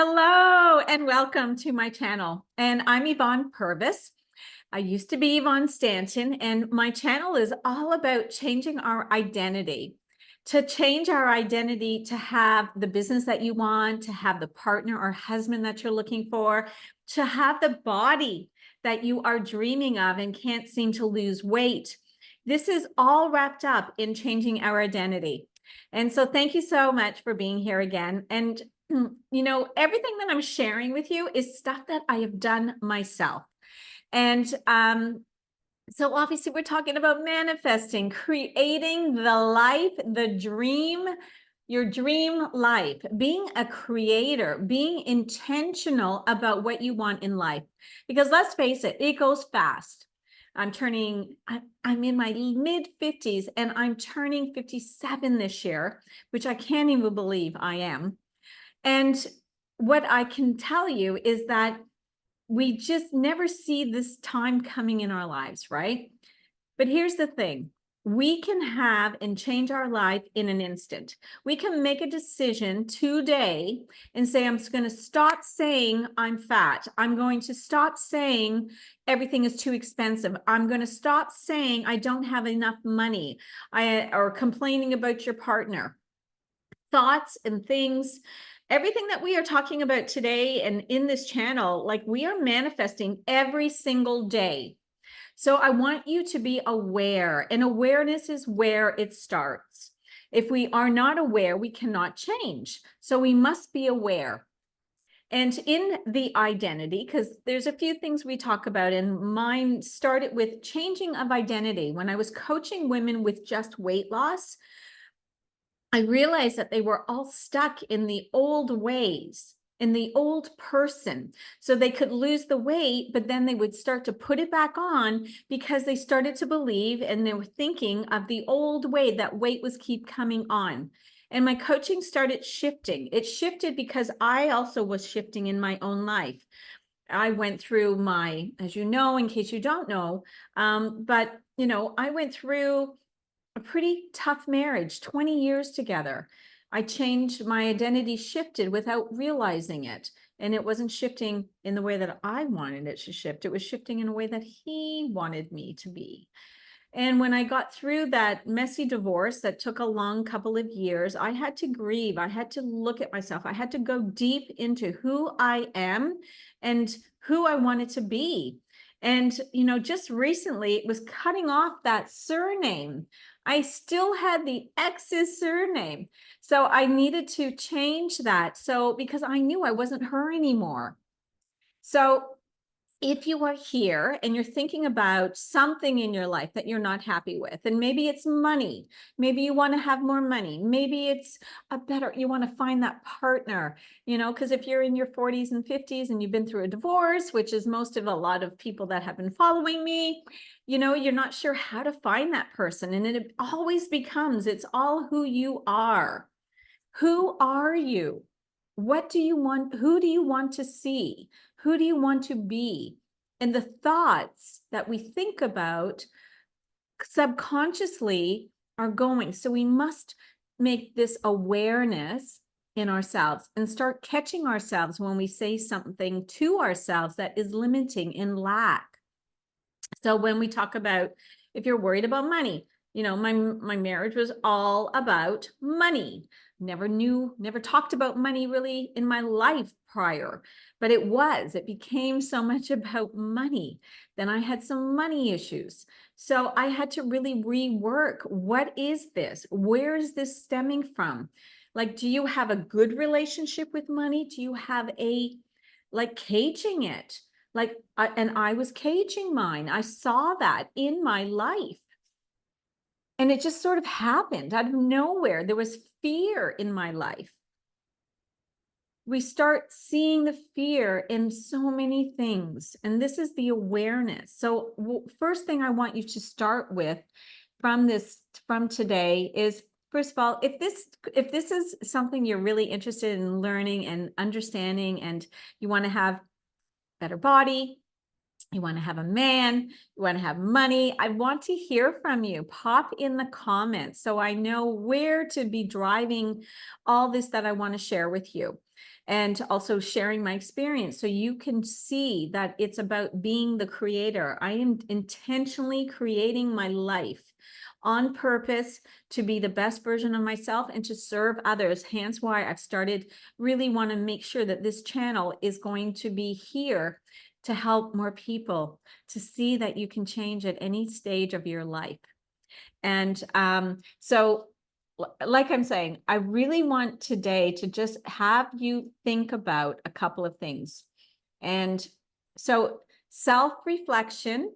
Hello and welcome to my channel. And I'm Yvonne Purvis. I used to be Yvonne Stanton, and my channel is all about changing our identity. To change our identity, to have the business that you want, to have the partner or husband that you're looking for, to have the body that you are dreaming of and can't seem to lose weight. This is all wrapped up in changing our identity. And so thank you so much for being here again. And everything that I'm sharing with you is stuff that I have done myself. And so obviously we're talking about manifesting, creating the life, the dream, your dream life, being a creator, being intentional about what you want in life. Because let's face it, it goes fast. I'm in my mid 50s and I'm turning 57 this year, which I can't even believe I am. And what I can tell you is that we just never see this time coming in our lives, right? But here's the thing. We can have and change our life in an instant. We can make a decision today and say, I'm going to stop saying I'm fat. I'm going to stop saying everything is too expensive. I'm going to stop saying I don't have enough money, or complaining about your partner. Thoughts and things, everything that we are talking about today and in this channel, like we are manifesting every single day. So I want you to be aware, and awareness is where it starts. If we are not aware, we cannot change. So we must be aware. And in the identity, because there's a few things we talk about, and mine started with changing of identity. When I was coaching women with just weight loss, I realized that they were all stuck in the old ways, in the old person. So they could lose the weight, but then they would start to put it back on because they started to believe and they were thinking of the old way that weight was keep coming on. And my coaching started shifting. It shifted because I also was shifting in my own life. I went through my, as you know, in case you don't know, I went through a pretty tough marriage, 20 years together. I changed, my identity shifted without realizing it. And it wasn't shifting in the way that I wanted it to shift. It was shifting in a way that he wanted me to be. And when I got through that messy divorce that took a long couple of years, I had to grieve. I had to look at myself. I had to go deep into who I am and who I wanted to be. And, just recently it was cutting off that surname. I still had the ex's surname. So I needed to change that. So because I knew I wasn't her anymore. So if you are here and you're thinking about something in your life that you're not happy with, and maybe it's money, maybe you want to have more money, maybe it's you want to find that partner, because if you're in your 40s and 50s and you've been through a divorce, which is most of a lot of people that have been following me, you're not sure how to find that person. And it always becomes, it's all who you are. Who are you? What do you want? Who do you want to see? Who do you want to be? And the thoughts that we think about subconsciously are going. So we must make this awareness in ourselves and start catching ourselves when we say something to ourselves that is limiting in lack. So when we talk about, if you're worried about money, my marriage was all about money. Never talked about money really in my life prior, but it became so much about money. Then I had some money issues. So I had to really rework, what is this? Where is this stemming from? Like, do you have a good relationship with money? Do you have caging it? And I was caging mine. I saw that in my life. And it just sort of happened out of nowhere. There was fear in my life. We start seeing the fear in so many things. And this is the awareness. So first thing I want you to start with from today is, first of all, if this is something you're really interested in learning and understanding, and you want to have better body, You want to have a man, you want to have money. I want to hear from you. Pop in the comments so I know where to be driving all this that I want to share with you. And also sharing my experience so you can see that it's about being the creator. I am intentionally creating my life on purpose to be the best version of myself and to serve others. Hence why I've started really want to make sure that this channel is going to be here to help more people to see that you can change at any stage of your life. And so like I'm saying, I really want today to just have you think about a couple of things. And so self-reflection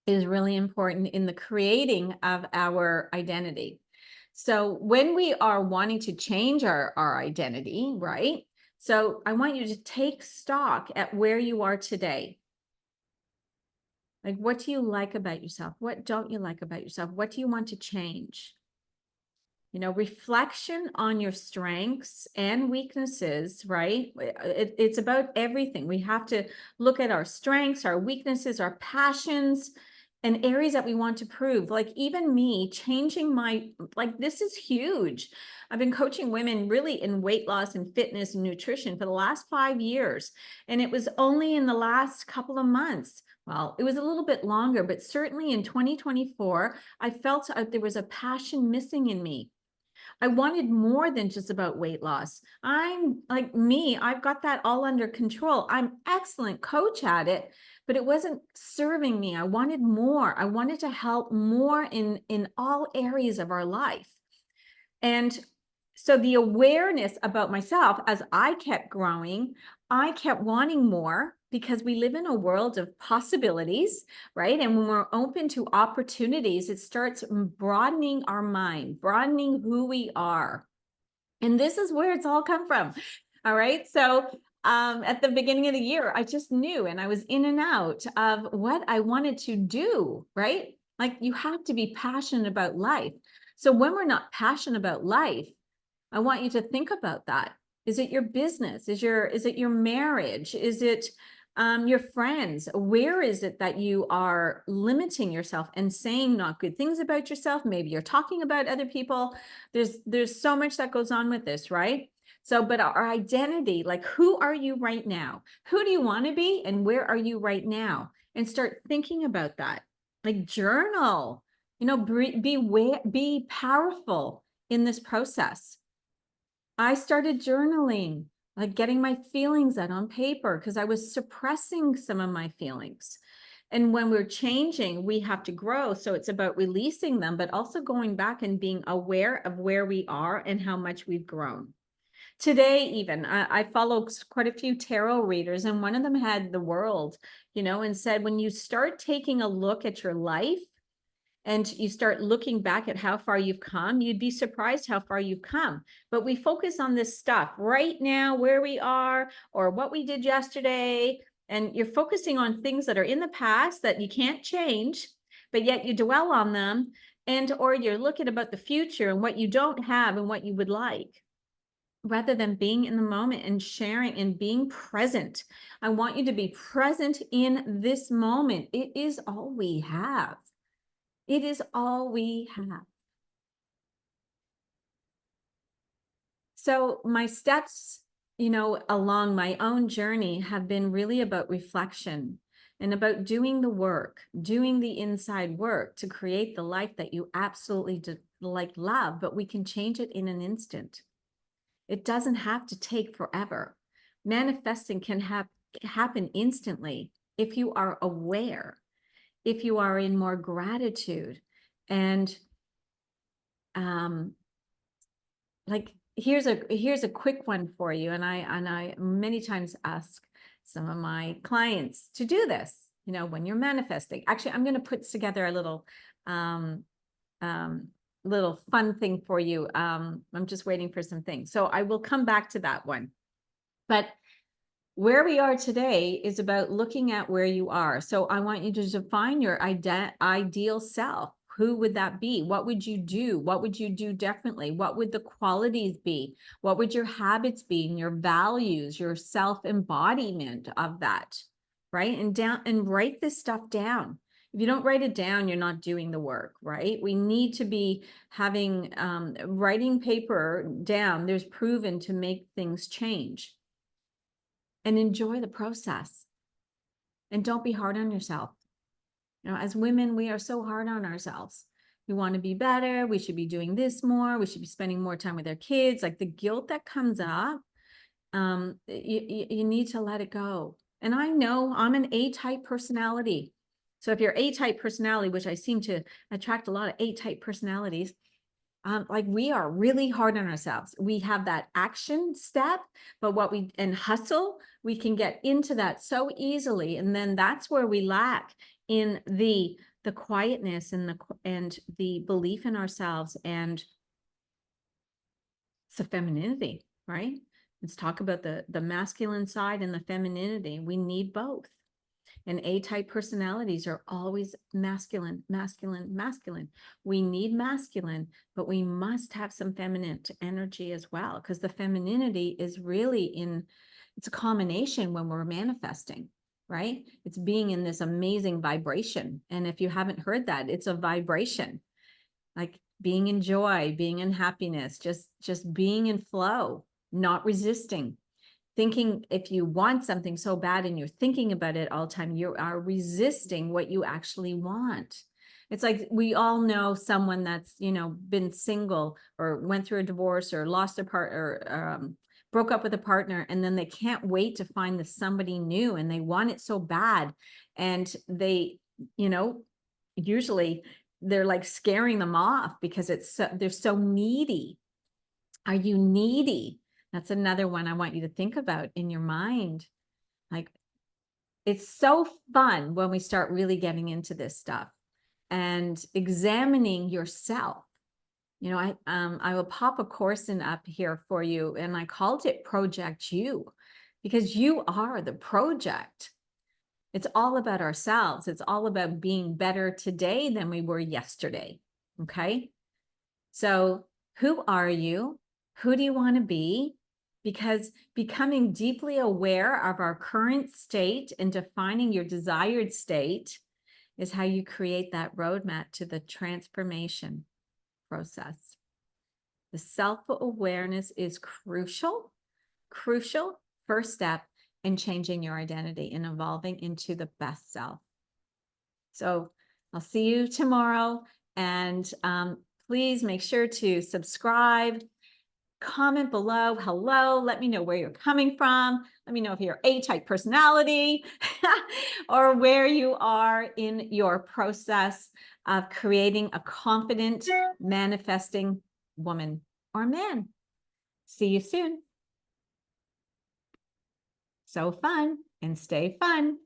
is really important in the creating of our identity. So when we are wanting to change our identity, right? So I want you to take stock at where you are today. Like, what do you like about yourself? What don't you like about yourself? What do you want to change? You know, reflection on your strengths and weaknesses, right? It's about everything. We have to look at our strengths, our weaknesses, our passions, and areas that we want to prove. Like even me changing like this is huge. I've been coaching women really in weight loss and fitness and nutrition for the last 5 years. And it was only in the last couple of months. Well, it was a little bit longer, but certainly in 2024, I felt there was a passion missing in me. I wanted more than just about weight loss. I'm like me, I've got that all under control. I'm excellent coach at it, but it wasn't serving me. I wanted more. I wanted to help more in all areas of our life. And so the awareness about myself, as I kept growing, I kept wanting more because we live in a world of possibilities, right? And when we're open to opportunities, it starts broadening our mind, broadening who we are. And this is where it's all come from. All right. So at the beginning of the year, I just knew, and I was in and out of what I wanted to do, right? Like you have to be passionate about life. So when we're not passionate about life, I want you to think about that. Is it your business? Is it your marriage? Is it your friends? Where is it that you are limiting yourself and saying not good things about yourself? Maybe you're talking about other people. There's so much that goes on with this, right? So, but our identity, like who are you right now? Who do you want to be? And where are you right now? And start thinking about that. Like journal, you know, be powerful in this process. I started journaling, like getting my feelings out on paper because I was suppressing some of my feelings. And when we're changing, we have to grow. So it's about releasing them, but also going back and being aware of where we are and how much we've grown. Today, even, I follow quite a few tarot readers, and one of them had the world, you know, and said, when you start taking a look at your life, and you start looking back at how far you've come, you'd be surprised how far you've come. But we focus on this stuff right now, where we are, or what we did yesterday. And you're focusing on things that are in the past that you can't change, but yet you dwell on them. And, or you're looking about the future and what you don't have and what you would like, rather than being in the moment and sharing and being present. I want you to be present in this moment. It is all we have. It is all we have. So my steps, you know, along my own journey have been really about reflection and about doing the work, doing the inside work to create the life that you absolutely love, but we can change it in an instant. It doesn't have to take forever. Manifesting can happen instantly if you are aware, if you are in more gratitude. And like here's a quick one for you, and I many times ask some of my clients to do this, you know, when you're manifesting. Actually, I'm going to put together a little little fun thing for you. I'm just waiting for some things, so I will come back to that one. But where we are today is about looking at where you are. So I want you to define your ideal self. Who would that be? What would you do? What would you do differently? What would the qualities be? What would your habits be, and your values, your self-embodiment of that? right? And write this stuff down. If you don't write it down, you're not doing the work, right? We need to be having writing paper down. There's proven to make things change. And enjoy the process. And don't be hard on yourself. As women, we are so hard on ourselves. We want to be better. We should be doing this more. We should be spending more time with our kids. Like the guilt that comes up, you need to let it go. And I know I'm an A-type personality. So if you're A-type personality, which I seem to attract a lot of A-type personalities, like we are really hard on ourselves. We have that action step, but and hustle, we can get into that so easily. And then that's where we lack in the quietness and the belief in ourselves, and it's the femininity, right? Let's talk about the masculine side and the femininity. We need both. And A-type personalities are always masculine, masculine, masculine. We need masculine, but we must have some feminine energy as well, because the femininity is really it's a combination when we're manifesting, right? It's being in this amazing vibration. And if you haven't heard that, it's a vibration, like being in joy, being in happiness, just being in flow, not resisting. Thinking, if you want something so bad and you're thinking about it all the time, you are resisting what you actually want. It's like we all know someone that's, been single or went through a divorce or lost their partner, or broke up with a partner, and then they can't wait to find somebody new, and they want it so bad. And they, usually they're like scaring them off because they're so needy. Are you needy? That's another one I want you to think about in your mind. Like, it's so fun when we start really getting into this stuff and examining yourself. I will pop a course up here for you, and I called it Project You, because you are the project. It's all about ourselves. It's all about being better today than we were yesterday. Okay. So who are you? Who do you want to be? Because becoming deeply aware of our current state and defining your desired state is how you create that roadmap to the transformation process. The self-awareness is crucial first step in changing your identity and evolving into the best self. So I'll see you tomorrow, and please make sure to subscribe. Comment below, hello, let me know where you're coming from. Let me know if you're A-type personality or where you are in your process of creating a confident, manifesting woman or man. See you soon. So fun, and stay fun.